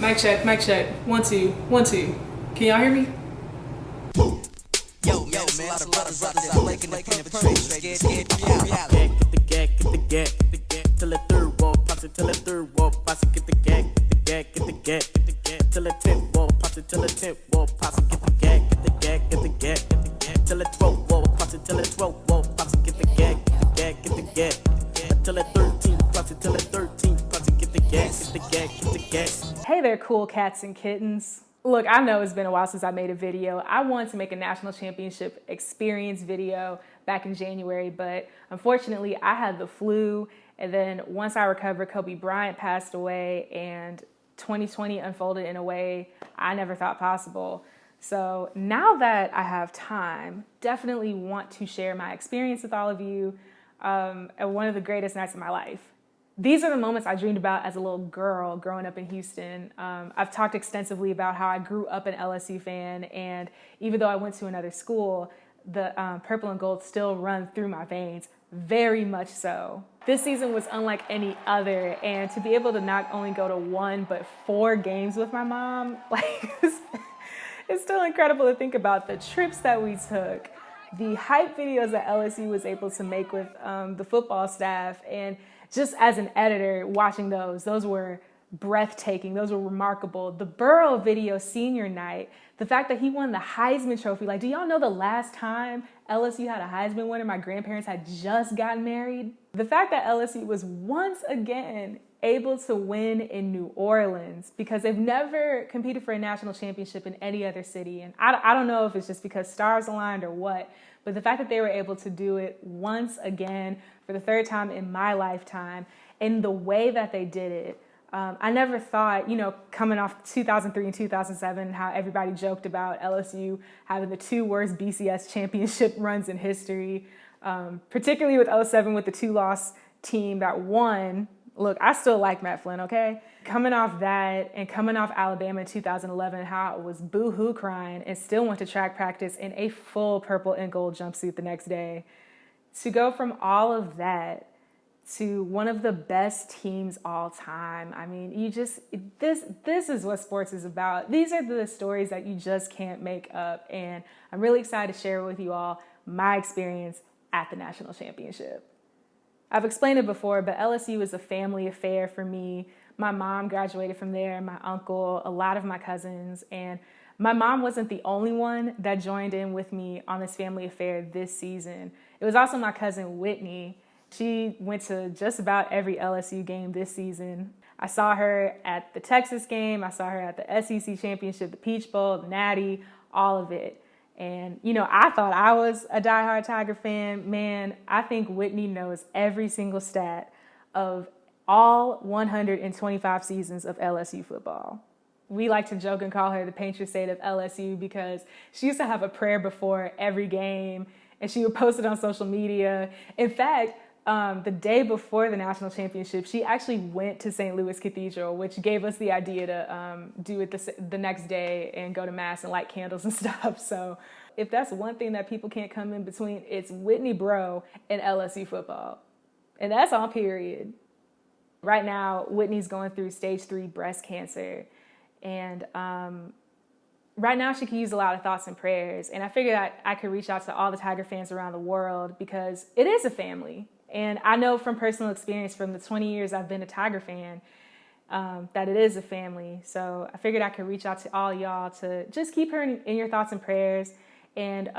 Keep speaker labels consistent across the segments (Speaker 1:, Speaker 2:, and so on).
Speaker 1: Mic check, mic check. 1, 2, 1, 2. Can y'all hear me?
Speaker 2: Yo, man, a lot of brothers out there making the truth. Get the gag, till the third wall pops it, till the third wall pops it, get the gag, till the 10th wall pops it, till the 10th wall pops it, get the gag, till the 12th wall pops it, till the 12th wall pops it, get the gag, till the 13th pops it, till the 13th pops it, get the gag.
Speaker 1: Hey there, cool cats and kittens. Look, I know it's been a while since I made a video. I wanted to make a national championship experience video back in January, but unfortunately I had the flu. And then once I recovered, Kobe Bryant passed away and 2020 unfolded in a way I never thought possible. So now that I have time, definitely want to share my experience with all of you at one of the greatest nights of my life. These are the moments I dreamed about as a little girl growing up in Houston. I've talked extensively about how I grew up an LSU fan, and even though I went to another school, the purple and gold still run through my veins, very much so. This season was unlike any other, and to be able to not only go to 1 but 4 games with my mom, it's still incredible to think about the trips that we took, the hype videos that LSU was able to make with the football staff, and just as an editor, watching those were breathtaking. Those were remarkable. The Burrow video senior night, the fact that he won the Heisman Trophy. Like, do y'all know the last time LSU had a Heisman winner? My grandparents had just gotten married. The fact that LSU was once again able to win in New Orleans, because they've never competed for a national championship in any other city. And I don't know if it's just because stars aligned or what, but the fact that they were able to do it once again for the 3rd time in my lifetime, and the way that they did it, I never thought, coming off 2003 and 2007, how everybody joked about LSU having the 2 worst BCS championship runs in history, particularly with 07 with the 2-loss team that won. Look, I still like Matt Flynn, okay? Coming off that and coming off Alabama in 2011, how I was boo-hoo crying and still went to track practice in a full purple and gold jumpsuit the next day. To go from all of that to one of the best teams all time. I mean, this is what sports is about. These are the stories that you just can't make up. And I'm really excited to share with you all my experience at the national championship. I've explained it before, but LSU is a family affair for me. My mom graduated from there, my uncle, a lot of my cousins, and my mom wasn't the only one that joined in with me on this family affair this season. It was also my cousin Whitney. She went to just about every LSU game this season. I saw her at the Texas game. I saw her at the SEC Championship, the Peach Bowl, the Natty, all of it. And, I thought I was a diehard Tiger fan. Man, I think Whitney knows every single stat of all 125 seasons of LSU football. We like to joke and call her the Patriot State of LSU because she used to have a prayer before every game, and she would post it on social media. In fact, the day before the national championship, she actually went to St. Louis Cathedral, which gave us the idea to do it the next day and go to mass and light candles and stuff. So if that's one thing that people can't come in between, it's Whitney Bro and LSU football. And that's on period. Right now, Whitney's going through stage 3 breast cancer. And right now she can use a lot of thoughts and prayers. And I figured that I could reach out to all the Tiger fans around the world because it is a family. And I know from personal experience from the 20 years I've been a Tiger fan that it is a family. So I figured I could reach out to all y'all to just keep her in your thoughts and prayers. And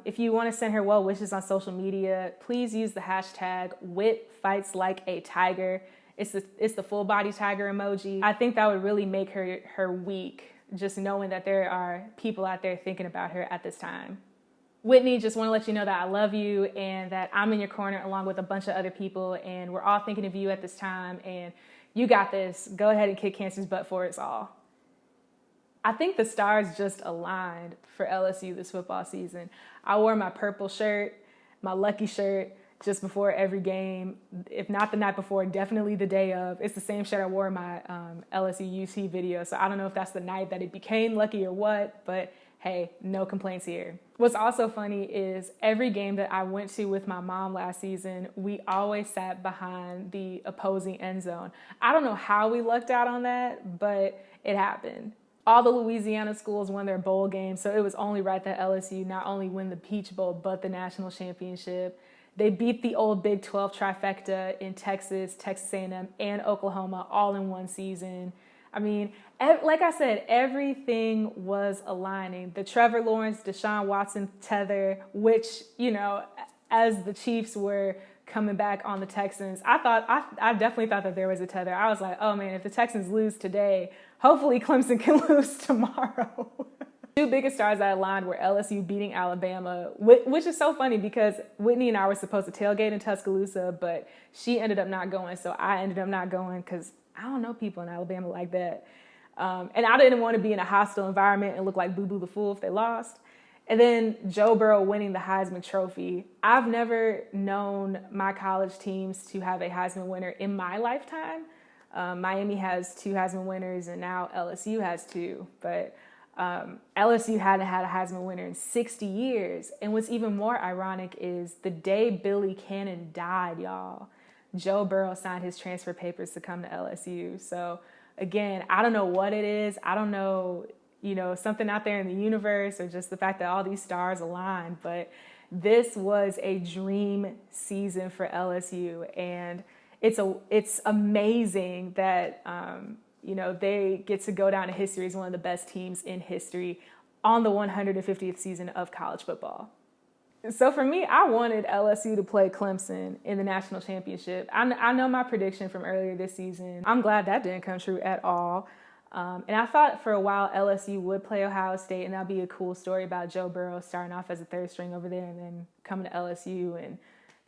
Speaker 1: if you want to send her well wishes on social media, please use the hashtag #WhitFightsLikeATiger. It's the full body tiger emoji. I think that would really make her week, just knowing that there are people out there thinking about her at this time. Whitney, just want to let you know that I love you and that I'm in your corner along with a bunch of other people, and we're all thinking of you at this time, and you got this. Go ahead and kick cancer's butt for us all. I think the stars just aligned for LSU this football season. I wore my purple shirt, my lucky shirt, just before every game. If not the night before, definitely the day of. It's the same shirt I wore in my LSU UT video, so I don't know if that's the night that it became lucky or what, but hey, no complaints here. What's also funny is every game that I went to with my mom last season, we always sat behind the opposing end zone. I don't know how we lucked out on that, but it happened. All the Louisiana schools won their bowl games, so it was only right that LSU not only win the Peach Bowl, but the national championship. They beat the old Big 12 trifecta in Texas, Texas A&M, and Oklahoma all in one season. I mean, like I said, everything was aligning. The Trevor Lawrence, Deshaun Watson tether, which, you know, as the Chiefs were coming back on the Texans, I definitely thought that there was a tether. I was like, oh man, if the Texans lose today, hopefully Clemson can lose tomorrow. Two biggest stars that aligned were LSU beating Alabama, which is so funny because Whitney and I were supposed to tailgate in Tuscaloosa, but she ended up not going, so I ended up not going because I don't know people in Alabama like that. And I didn't want to be in a hostile environment and look like Boo Boo the Fool if they lost. And then Joe Burrow winning the Heisman Trophy. I've never known my college teams to have a Heisman winner in my lifetime. Miami has 2 Heisman winners, and now LSU has 2. But LSU hadn't had a Heisman winner in 60 years. And what's even more ironic is the day Billy Cannon died, y'all, Joe Burrow signed his transfer papers to come to LSU. So again, I don't know what it is. I don't know, you know, something out there in the universe or just the fact that all these stars aligned. But this was a dream season for LSU. And it's amazing that, you know, they get to go down in history as one of the best teams in history on the 150th season of college football. So for me, I wanted LSU to play Clemson in the national championship. I know my prediction from earlier this season. I'm glad that didn't come true at all. And I thought for a while LSU would play Ohio State, and that'd be a cool story about Joe Burrow starting off as a third string over there and then coming to LSU and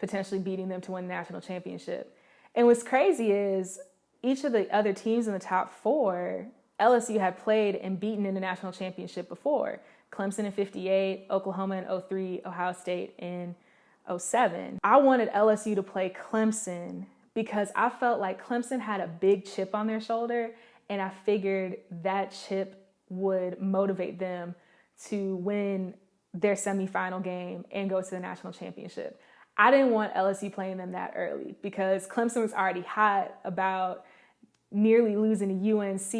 Speaker 1: potentially beating them to win the national championship. And what's crazy is each of the other teams in the top 4, LSU had played and beaten in the national championship before. Clemson in 58, Oklahoma in 03, Ohio State in 07. I wanted LSU to play Clemson because I felt like Clemson had a big chip on their shoulder, and I figured that chip would motivate them to win their semifinal game and go to the national championship. I didn't want LSU playing them that early because Clemson was already hot about nearly losing to UNC.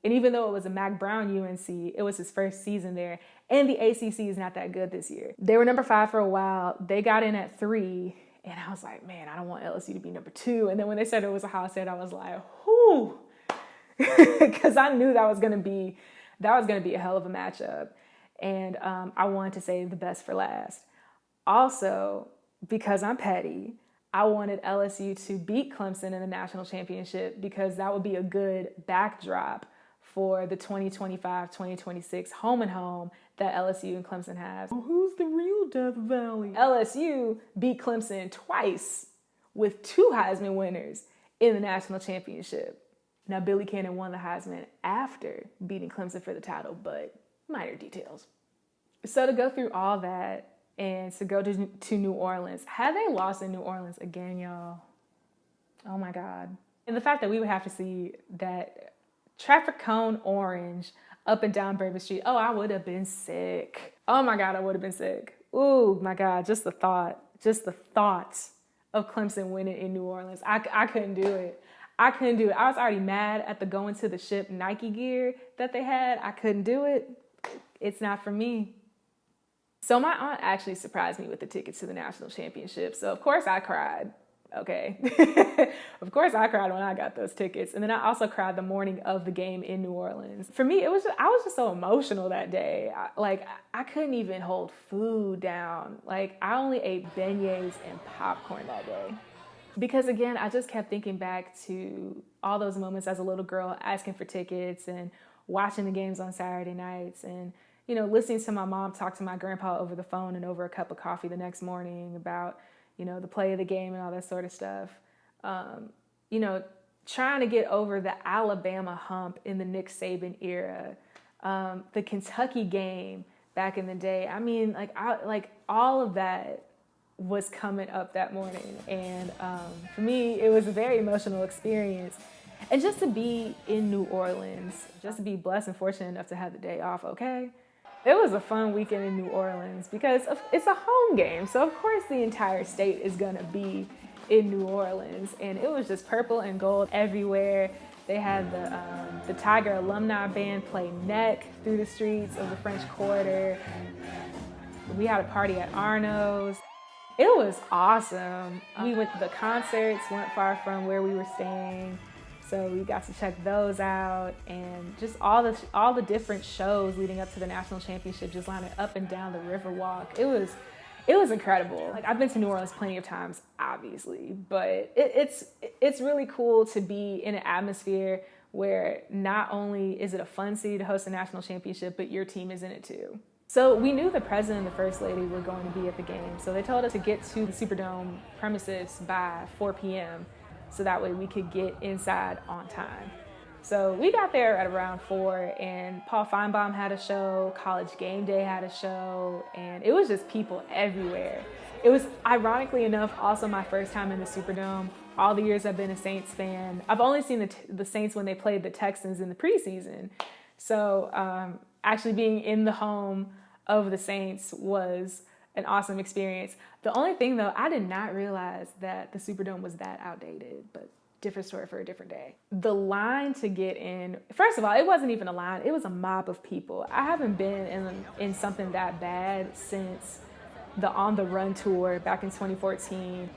Speaker 1: And even though it was a Mac Brown UNC, it was his first season there. And the ACC is not that good this year. They were number 5 for a while. They got in at 3. And I was like, man, I don't want LSU to be number 2. And then when they said it was Ohio State, I was like, whoo. Because I knew that was going to be a hell of a matchup. And I wanted to save the best for last. Also, because I'm petty, I wanted LSU to beat Clemson in the national championship because that would be a good backdrop for the 2025-2026 home and home that LSU and Clemson have. Well, who's the real Death Valley? LSU beat Clemson twice with 2 Heisman winners in the national championship. Now, Billy Cannon won the Heisman after beating Clemson for the title, but minor details. So to go through all that, and to go to New Orleans. Had they lost in New Orleans again, y'all, oh my God. And the fact that we would have to see that traffic cone orange up and down Bourbon Street, oh, I would have been sick. Oh my God, I would have been sick. Ooh, my God, just the thought of Clemson winning in New Orleans. I couldn't do it. I was already mad at the going to the ship Nike gear that they had. I couldn't do it. It's not for me. So my aunt actually surprised me with the tickets to the national championship. So of course I cried. Okay. Of course I cried when I got those tickets. And then I also cried the morning of the game in New Orleans. For me, I was just so emotional that day. I couldn't even hold food down. Like, I only ate beignets and popcorn that day. Because again, I just kept thinking back to all those moments as a little girl asking for tickets and watching the games on Saturday nights and, you know, listening to my mom talk to my grandpa over the phone and over a cup of coffee the next morning about, you know, the play of the game and all that sort of stuff. You know, trying to get over the Alabama hump in the Nick Saban era, the Kentucky game back in the day. I mean, all of that was coming up that morning. And for me, it was a very emotional experience. And just to be in New Orleans, just to be blessed and fortunate enough to have the day off, okay? It was a fun weekend in New Orleans because it's a home game. So of course the entire state is gonna be in New Orleans. And it was just purple and gold everywhere. They had the Tiger alumni band play Neck through the streets of the French Quarter. We had a party at Arno's. It was awesome. We went to the concerts, weren't far from where we were staying. So we got to check those out, and just all the different shows leading up to the national championship, just lining up and down the Riverwalk. It was incredible. Like, I've been to New Orleans plenty of times, obviously, but it's really cool to be in an atmosphere where not only is it a fun city to host a national championship, but your team is in it too. So we knew the president and the first lady were going to be at the game. So they told us to get to the Superdome premises by 4 p.m. so that way we could get inside on time. So we got there at around 4, and Paul Feinbaum had a show, College Game Day had a show, and it was just people everywhere. It was, ironically enough, also my first time in the Superdome. All the years I've been a Saints fan, I've only seen the Saints when they played the Texans in the preseason. So actually being in the home of the Saints was an awesome experience. The only thing though, I did not realize that the Superdome was that outdated, but different story for a different day. The line to get in, first of all, it wasn't even a line, it was a mob of people. I haven't been in something that bad since the On the Run tour back in 2014.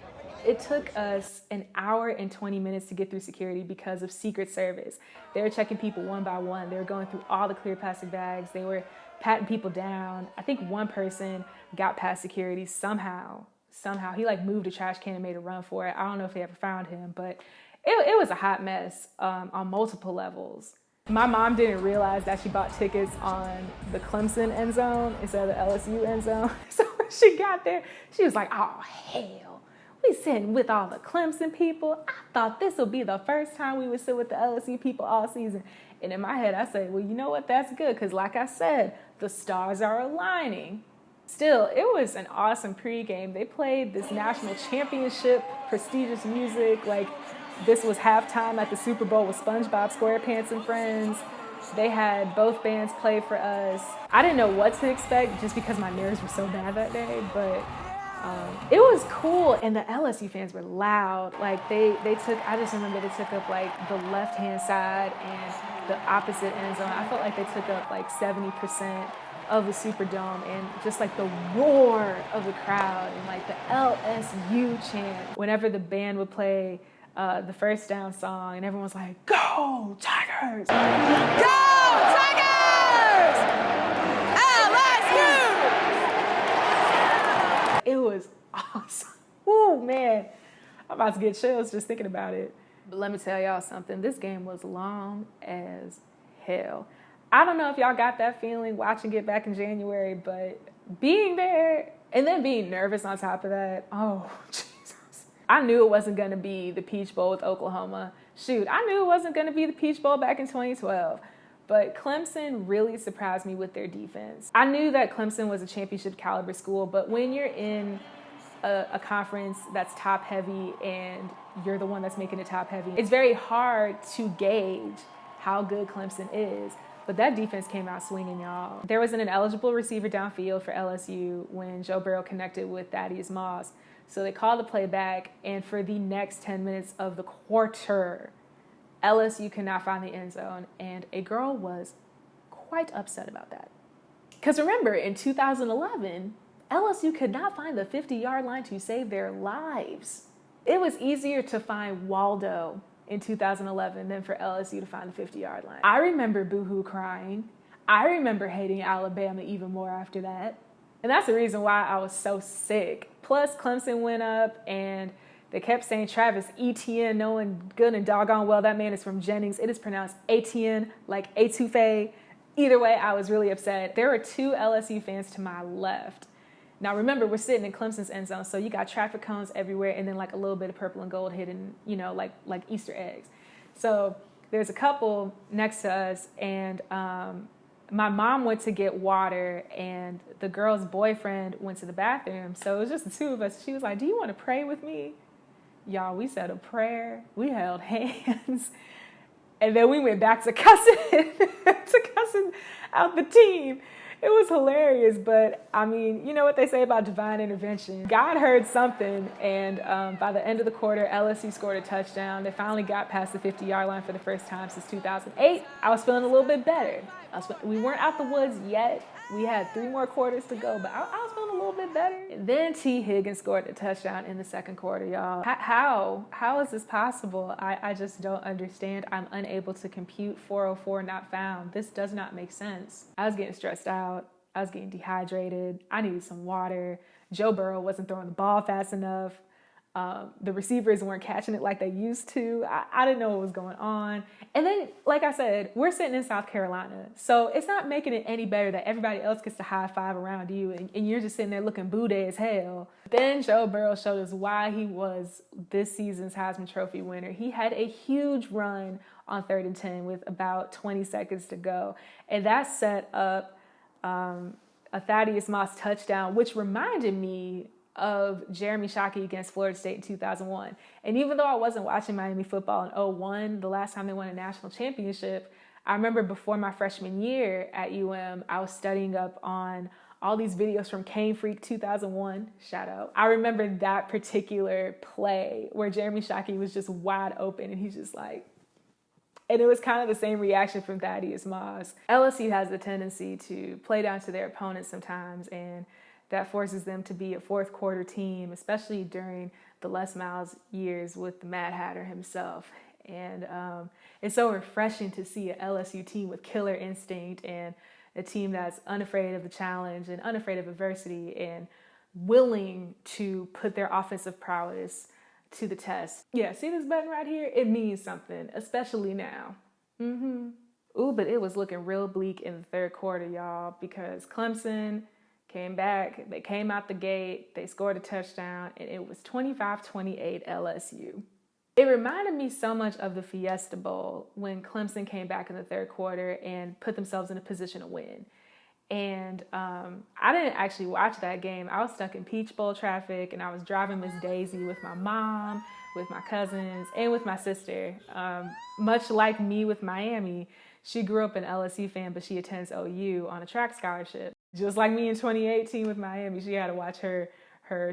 Speaker 1: It took us an hour and 20 minutes to get through security because of Secret Service. They were checking people one by one. They were going through all the clear plastic bags. They were patting people down. I think one person got past security somehow. He like moved a trash can and made a run for it. I don't know if they ever found him, but it was a hot mess on multiple levels. My mom didn't realize that she bought tickets on the Clemson end zone instead of the LSU end zone. So when she got there, she was like, oh, hell. We sitting with all the Clemson people. I thought this would be the first time we would sit with the LSU people all season. And in my head, I said, well, you know what? That's good. Because like I said, the stars are aligning. Still, it was an awesome pregame. They played this national championship, prestigious music. Like, this was halftime at the Super Bowl with SpongeBob SquarePants and friends. They had both bands play for us. I didn't know what to expect just because my nerves were so bad that day, but it was cool. And the LSU fans were loud. Like I just remember they took up like the left-hand side and the opposite end zone. I felt like they took up like 70% of the Superdome, and just like the roar of the crowd and like the LSU chant whenever the band would play the first down song, and everyone's like, go Tigers! Go Tigers! LSU! It was awesome. Ooh, man. I'm about to get chills just thinking about it. But let me tell y'all something. This game was long as hell. I don't know if y'all got that feeling watching it back in January, but being there and then being nervous on top of that, oh, Jesus. I knew it wasn't going to be the Peach Bowl with Oklahoma. Shoot, I knew it wasn't going to be the Peach Bowl back in 2012. But Clemson really surprised me with their defense. I knew that Clemson was a championship caliber school, but when you're in a conference that's top heavy and you're the one that's making it top heavy, it's very hard to gauge how good Clemson is. But that defense came out swinging, y'all. There was an ineligible receiver downfield for LSU when Joe Burrow connected with Thaddeus Moss. So they called the play back, and for the next 10 minutes of the quarter, LSU could not find the end zone, and a girl was quite upset about that. Because remember, in 2011, LSU could not find the 50-yard line to save their lives. It was easier to find Waldo in 2011 than for LSU to find the 50-yard line. I remember Boohoo crying. I remember hating Alabama even more after that. And that's the reason why I was so sick. Plus, Clemson went up and they kept saying Travis Etienne, knowing good and doggone well that man is from Jennings. It is pronounced Etienne, like etouffee. Either way, I was really upset. There were 2 LSU fans to my left. Now, remember, we're sitting in Clemson's end zone, so you got traffic cones everywhere and then like a little bit of purple and gold hidden, you know, like Easter eggs. So there's a couple next to us, and my mom went to get water, and the girl's boyfriend went to the bathroom. So it was just the 2 of us. She was like, do you want to pray with me? Y'all, we said a prayer. We held hands. And then we went back to cussing out the team. It was hilarious, but I mean, you know what they say about divine intervention. God heard something, and by the end of the quarter, LSU scored a touchdown. They finally got past the 50-yard line for the first time since 2008. I was feeling a little bit better. We weren't out the woods yet. We had 3 more quarters to go, but I was feeling a little bit better. And then T. Higgins scored a touchdown in the second quarter, y'all. How is this possible? I just don't understand. I'm unable to compute 404 not found. This does not make sense. I was getting stressed out. I was getting dehydrated. I needed some water. Joe Burrow wasn't throwing the ball fast enough. The receivers weren't catching it like they used to. I didn't know what was going on. And then, like I said, we're sitting in South Carolina. So it's not making it any better that everybody else gets to high five around you and you're just sitting there looking booty as hell. Then Joe Burrow showed us why he was this season's Heisman Trophy winner. He had a huge run on 3rd and 10 with about 20 seconds to go. And that set up a Thaddeus Moss touchdown, which reminded me of Jeremy Shockey against Florida State in 2001. And even though I wasn't watching Miami football in 2001, the last time they won a national championship, I remember before my freshman year at UM, I was studying up on all these videos from Cane Freak 2001, shout out. I remember that particular play where Jeremy Shockey was just wide open and he's just like, and it was kind of the same reaction from Thaddeus Moss. LSU has a tendency to play down to their opponents sometimes, and that forces them to be a fourth quarter team, especially during the Les Miles years with the Mad Hatter himself. And it's so refreshing to see an LSU team with killer instinct and a team that's unafraid of the challenge and unafraid of adversity and willing to put their offensive prowess to the test. Yeah, see this button right here? It means something, especially now. Ooh, but it was looking real bleak in the third quarter, y'all, because Clemson came back, they came out the gate, they scored a touchdown, and it was 25-28 LSU. It reminded me so much of the Fiesta Bowl when Clemson came back in the third quarter and put themselves in a position to win. And I didn't actually watch that game. I was stuck in Peach Bowl traffic, and I was driving Miss Daisy with my mom, with my cousins, and with my sister. Much like me with Miami, she grew up an LSU fan, but she attends OU on a track scholarship. Just like me in 2018 with Miami, she had to watch her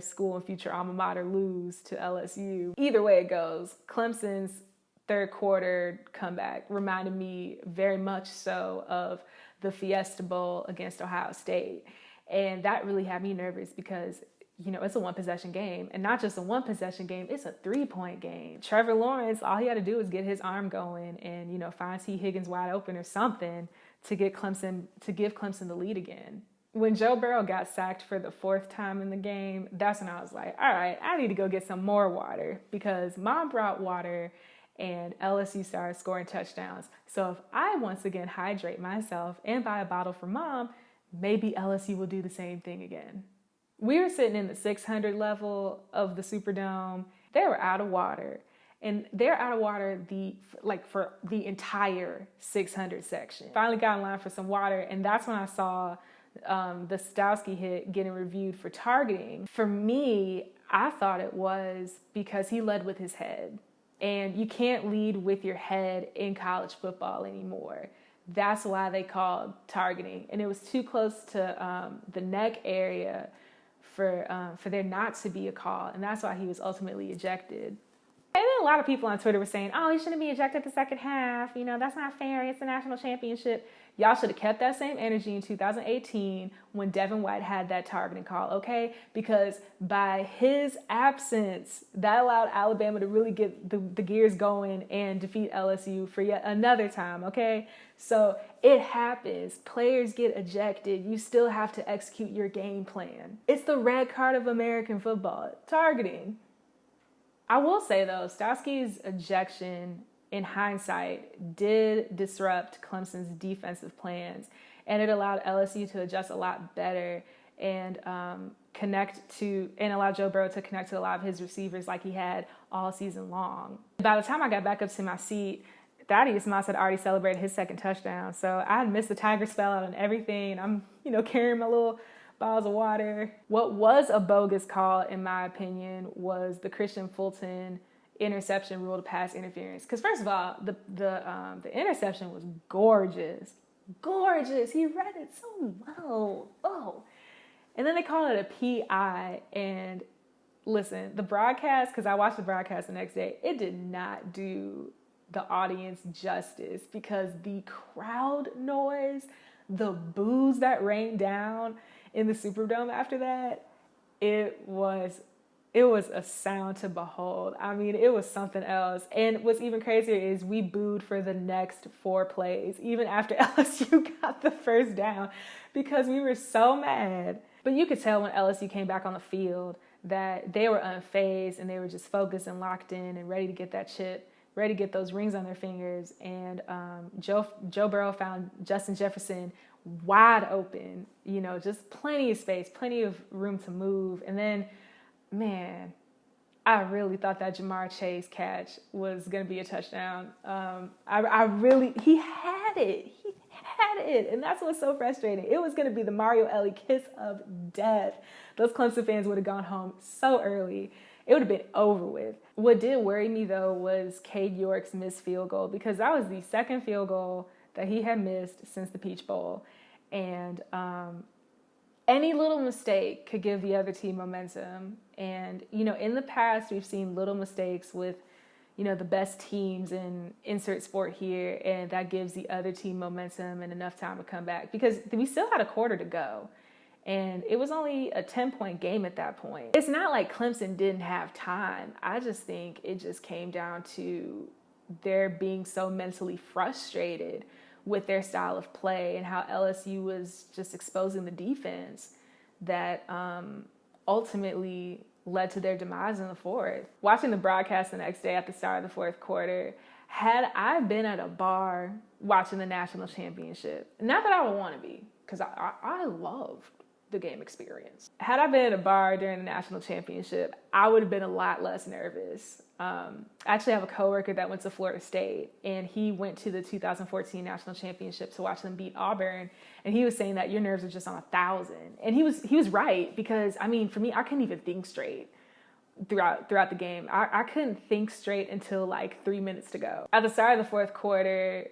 Speaker 1: school and future alma mater lose to LSU. Either way it goes, Clemson's third quarter comeback reminded me very much so of the Fiesta Bowl against Ohio State. And that really had me nervous because, you know, it's a one-possession game. And not just a one-possession game, it's a 3-point game. Trevor Lawrence, all he had to do was get his arm going and, you know, find T. Higgins wide open or something to give Clemson the lead again. When Joe Burrow got sacked for the 4th time in the game, that's when I was like, all right, I need to go get some more water because Mom brought water and LSU started scoring touchdowns. So if I once again hydrate myself and buy a bottle for Mom, maybe LSU will do the same thing again. We were sitting in the 600 level of the Superdome. They were out of water. And they're out of water for the entire 600 section. Finally got in line for some water, and that's when I saw the Stowski hit getting reviewed for targeting. For me, I thought it was because he led with his head. And you can't lead with your head in college football anymore. That's why they called targeting. And it was too close to the neck area for there not to be a call. And that's why he was ultimately ejected. And then a lot of people on Twitter were saying, oh, he shouldn't be ejected the second half. You know, that's not fair. It's a national championship. Y'all should have kept that same energy in 2018 when Devin White had that targeting call, okay? Because by his absence, that allowed Alabama to really get the gears going and defeat LSU for yet another time, okay? So it happens. Players get ejected. You still have to execute your game plan. It's the red card of American football, targeting. I will say, though, Stowski's ejection, in hindsight, did disrupt Clemson's defensive plans, and it allowed LSU to adjust a lot better and allow Joe Burrow to connect to a lot of his receivers like he had all season long. By the time I got back up to my seat, Thaddeus Moss had already celebrated his second touchdown, so I had missed the Tiger spell out and everything. I'm, carrying my little bottles of water. What was a bogus call, in my opinion, was the Christian Fulton interception rule to pass interference. Because first of all, the interception was gorgeous. gorgeous. He read it so well. Oh. And then they call it a PI. And listen, the broadcast, because I watched the broadcast the next day, it did not do the audience justice because the crowd noise, the boos that rained down in the Superdome after that, it was a sound to behold. I mean, it was something else. And what's even crazier is we booed for the next 4 plays, even after LSU got the first down, because we were so mad. But you could tell when LSU came back on the field that they were unfazed and they were just focused and locked in and ready to get that chip, ready to get those rings on their fingers. And Joe Burrow found Justin Jefferson wide open, you know, just plenty of space, plenty of room to move. And then, man, I really thought that Jamar Chase catch was going to be a touchdown. He had it. And that's what's so frustrating. It was going to be the Mario Ellie kiss of death. Those Clemson fans would have gone home so early. It would have been over with. What did worry me, though, was Cade York's missed field goal, because that was the second field goal that he had missed since the Peach Bowl. And any little mistake could give the other team momentum. And, you know, in the past, we've seen little mistakes with, you know, the best teams in insert sport here, and that gives the other team momentum and enough time to come back, because we still had a quarter to go. And it was only a 10-point game at that point. It's not like Clemson didn't have time. I just think it just came down to their being so mentally frustrated with their style of play and how LSU was just exposing the defense that ultimately led to their demise in the fourth. Watching the broadcast the next day at the start of the fourth quarter, had I been at a bar watching the national championship, not that I would want to be, because I love the game experience. Had I been at a bar during the national championship, I would have been a lot less nervous. I actually have a coworker that went to Florida State, and he went to the 2014 national championship to watch them beat Auburn, and he was saying that your nerves are just on 1,000. And he was right, because I mean, for me, I couldn't even think straight throughout the game. I couldn't think straight until like 3 minutes to go. At the start of the fourth quarter,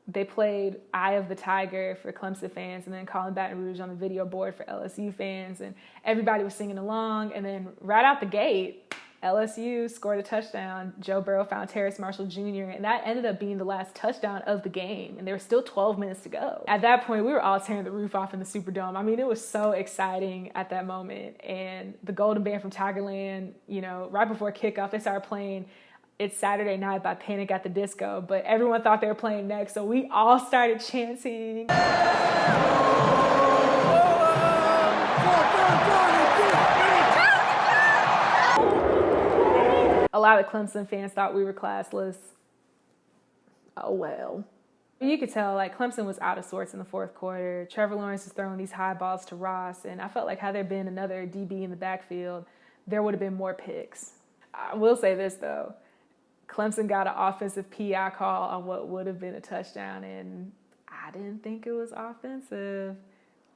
Speaker 1: they played Eye of the Tiger for Clemson fans, and then Calling Baton Rouge on the video board for LSU fans, and everybody was singing along. And then right out the gate, LSU scored a touchdown. Joe Burrow found Terrace Marshall Jr., and that ended up being the last touchdown of the game, and there were still 12 minutes to go. At that point, we were all tearing the roof off in the Superdome. I mean, it was so exciting at that moment. And the Golden Band from Tigerland, you know, right before kickoff, they started playing It's Saturday Night by Panic at the Disco, but everyone thought they were playing next, so we all started chanting. A lot of Clemson fans thought we were classless. Oh well. You could tell, like, Clemson was out of sorts in the fourth quarter. Trevor Lawrence was throwing these high balls to Ross, and I felt like had there been another DB in the backfield, there would have been more picks. I will say this, though. Clemson got an offensive PI call on what would have been a touchdown, and I didn't think it was offensive.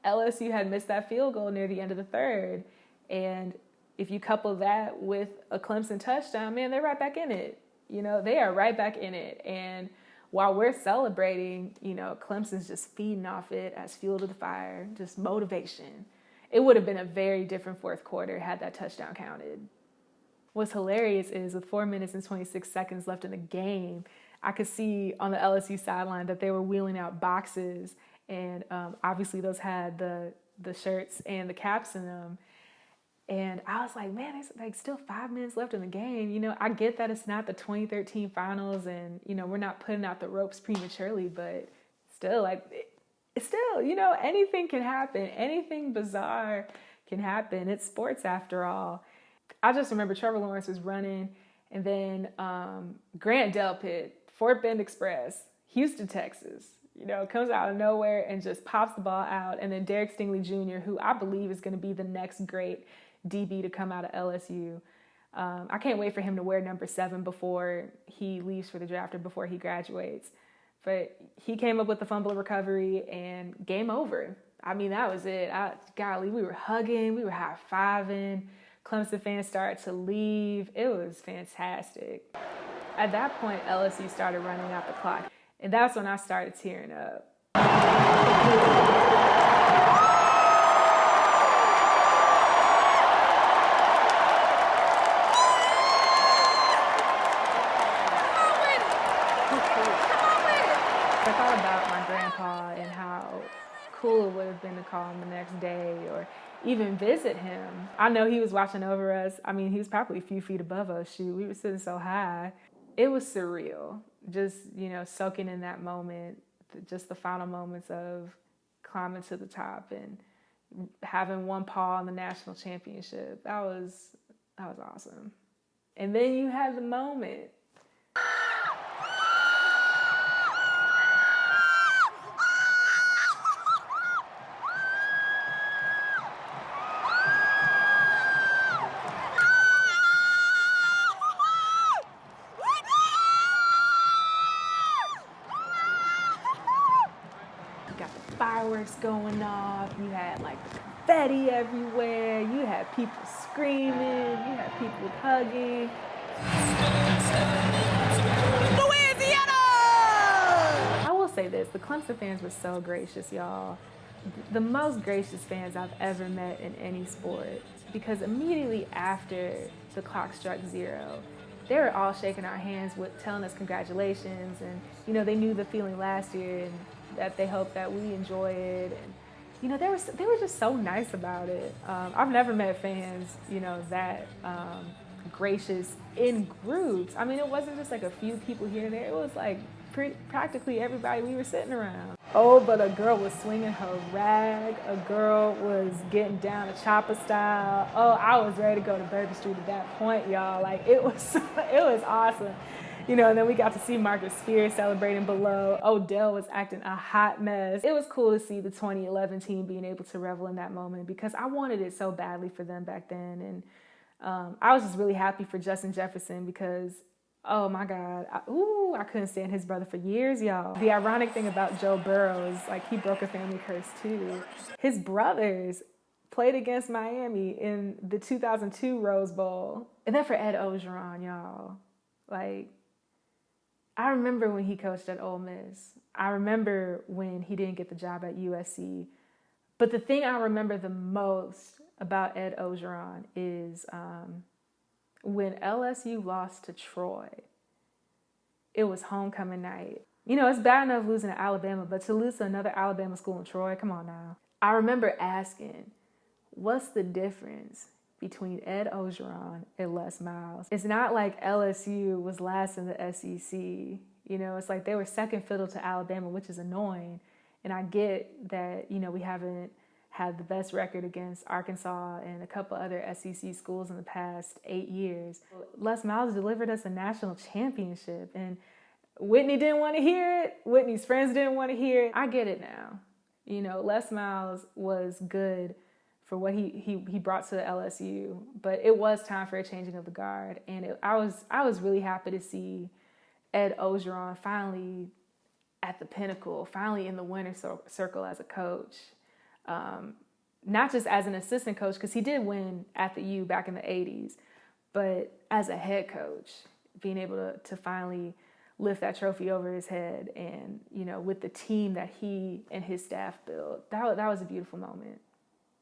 Speaker 1: LSU had missed that field goal near the end of the third, and if you couple that with a Clemson touchdown, man, they're right back in it. You know, they are right back in it. And while we're celebrating, you know, Clemson's just feeding off it as fuel to the fire, just motivation. It would have been a very different fourth quarter had that touchdown counted. What's hilarious is with 4 minutes and 26 seconds left in the game, I could see on the LSU sideline that they were wheeling out boxes, and obviously those had the shirts and the caps in them. And I was like, man, there's like still 5 minutes left in the game. You know, I get that it's not the 2013 finals, and, you know, we're not putting out the ropes prematurely, but still, like, it's still, you know, anything can happen. Anything bizarre can happen. It's sports after all. I just remember Trevor Lawrence was running, and then Grant Delpit, Fort Bend Express, Houston, Texas, you know, comes out of nowhere and just pops the ball out. And then Derek Stingley Jr., who I believe is going to be the next great DB to come out of LSU. I can't wait for him to wear number 7 before he leaves for the draft or before he graduates. But he came up with the fumble recovery, and game over. I mean, that was it. Golly, we were hugging, we were high-fiving. Clemson fans started to leave. It was fantastic. At that point, LSU started running out the clock, and that's when I started tearing up. I thought about my grandpa and how cool it would have been to call him the next day or even visit him. I know he was watching over us. I mean, he was probably a few feet above us. Shoot, we were sitting so high. It was surreal, just, soaking in that moment, just the final moments of climbing to the top and having one paw in the national championship. That was awesome. And then you had the moment. Fireworks going off, you had like confetti everywhere, you had people screaming, you had people hugging. Louisiana! I will say this, the Clemson fans were so gracious, y'all. The most gracious fans I've ever met in any sport, because immediately after the clock struck 0, they were all shaking our hands with telling us congratulations, and they knew the feeling last year and that they hoped that we enjoy it, and they were just so nice about it. I've never met fans that gracious in groups. I mean, it wasn't just like a few people here and there. It was like practically everybody we were sitting around. Oh, but a girl was swinging her rag. A girl was getting down a chopper style. Oh, I was ready to go to Bourbon Street at that point, y'all. Like, it was awesome. And then we got to see Marcus Spears celebrating below. Odell was acting a hot mess. It was cool to see the 2011 team being able to revel in that moment because I wanted it so badly for them back then. And I was just really happy for Justin Jefferson because, oh my God, I couldn't stand his brother for years, y'all. The ironic thing about Joe Burrow is like he broke a family curse too. His brothers played against Miami in the 2002 Rose Bowl. And then for Ed Ogeron, y'all, like, I remember when he coached at Ole Miss. I remember when he didn't get the job at USC. But the thing I remember the most about Ed Ogeron is when LSU lost to Troy. It was homecoming night. It's bad enough losing to Alabama, but to lose to another Alabama school in Troy, come on now. I remember asking, what's the difference between Ed Ogeron and Les Miles? It's not like LSU was last in the SEC. It's like they were second fiddle to Alabama, which is annoying. And I get that, we haven't had the best record against Arkansas and a couple other SEC schools in the past 8 years. Les Miles delivered us a national championship, and Whitney didn't want to hear it. Whitney's friends didn't want to hear it. I get it now. Les Miles was good for what he brought to LSU, but it was time for a changing of the guard, and I was really happy to see Ed Ogeron finally at the pinnacle, finally in the winner's circle as a coach, not just as an assistant coach, because he did win at the U back in the 80s, but as a head coach, being able to finally lift that trophy over his head, and with the team that he and his staff built, that was a beautiful moment.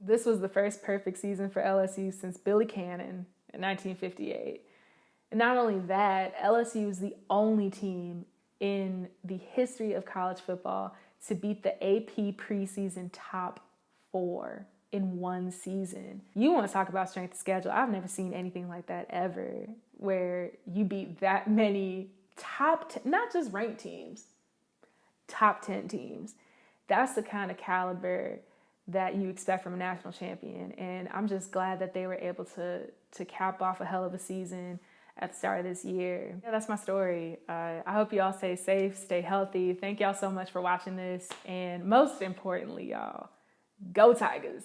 Speaker 1: This was the first perfect season for LSU since Billy Cannon in 1958. And not only that, LSU is the only team in the history of college football to beat the AP preseason top 4 in one season. You want to talk about strength of schedule. I've never seen anything like that ever, where you beat that many not just ranked teams, top 10 teams. That's the kind of caliber that you expect from a national champion. And I'm just glad that they were able to cap off a hell of a season at the start of this year. Yeah, that's my story. I hope you all stay safe, stay healthy. Thank y'all so much for watching this. And most importantly, y'all, go Tigers.